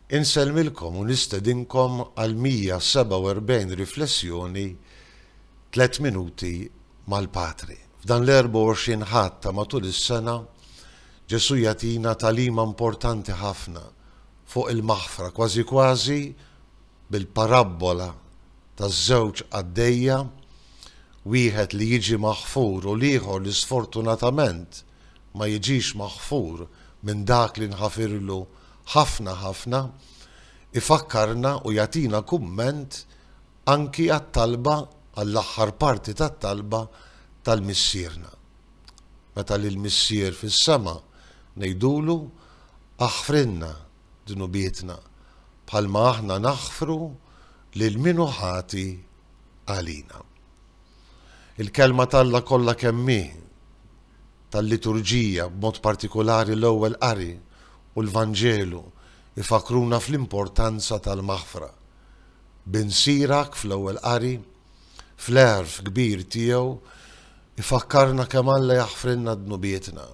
Inselmilkom u nistedinkom għal 147 riflessjoni 3 minuti mal-Patri. F'dan l-24 ħadd matul is-sena Ġesu jagħtina talima importanti ħafna fuq il-maħfra, kważi kważi bil-parabola taż-żewġ għaddejja, wieħed li jiġi maħfur u l-ieħor li sfortunatament ma jiġix maħfur minn dak li nħafirlu ħafna, ifakkarna u jagħtina kumment anki għat-talba għall-aħħar parti tat-talba tal-missierna. Meta lill-missier fis-sema ngħidulu aħfrinna dnubietna bħalma aħna naħfru lil min hu ħati għalina. Il-kelma talla kollha kemm hi tal-liturġija b'mod partikolari l-ewwel qari u l-Vanġelu ifakruna fl-importanza tal-maħfra. Binsirak fl-ewwel qari, fl-erf kbir tiegħu ifakkarna kemm Alla jaħfrinna dnubietna.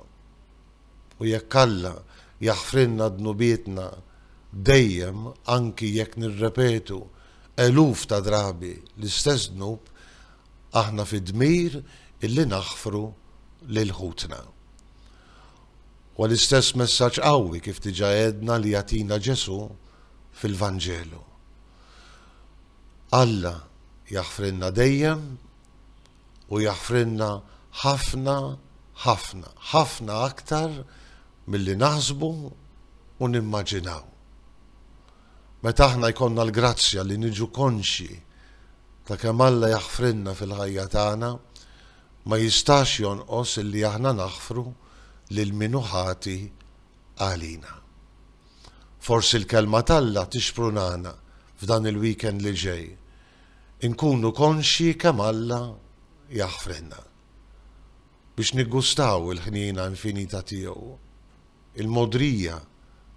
U jekk Alla jaħfrinna dnubietna dejjem anki jekk nirrepetu eluf ta' drabi l-istess dnub, aħna fid-dmir illi naħfru lil ħutna. U l-istess messaġġ qawwi kif diġà għedna li jagħtina Ġesu fil-Vanġelu. Alla jaħfrinna dejjem u jaħfrinna ħafna aktar milli naħsbu u nimmaġinaw. Meta aħna jkollna l-grazzja li niġu konxi ta' kemm Alla jaħfrinna fil-ħajja tagħna, ma jistax jonqos illi aħna naħfru lil min hu ħati għalina. Forsi l-kelma talla tixprunana f'dan il-weekend li ġej. Inkunu konxi kemm Alla jaħfrinna biex niggustaw il-ħnina infinita tiegħu, il-modrija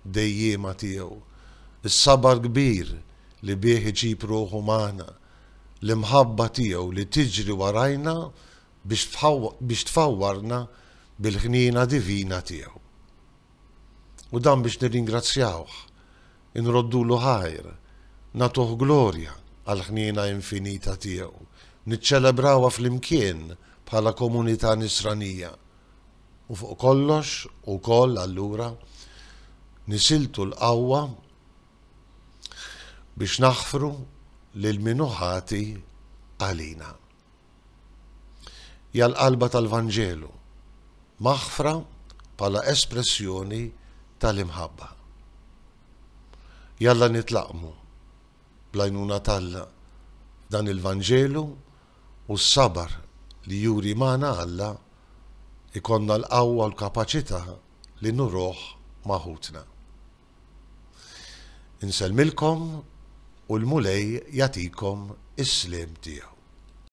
dejjema tiegħu, is-sabar kbir li bih iġib ruħu magħna, l-imħabba tiegħu li tiġri warajna biex tfawwarna bil-ħnina divina tiegħu. U dan biex nirringrazzjawh, inroddulu ħajr, natuh glorja għal ħnina infinita tiegħu, niċċelebrawha flimkien bħala komunità nisranija. U fuq kollox ukoll allura nisiltu l-qawwa biex naħfru lil min hu ħati għalina. Hija l-qalba tal-Vanġelu, maħfra bħala espressjoni tal-imħabba. Jalla nitlaqmu bl-għajnuna Alla dan il-Vanġelu u s-sabar li juri magħna Alla ikonna l-qawwa u l-kapaċità li nuruh maħutna. Inselmilkom u l-Mulej jagħtikom is-sliem tiegħu.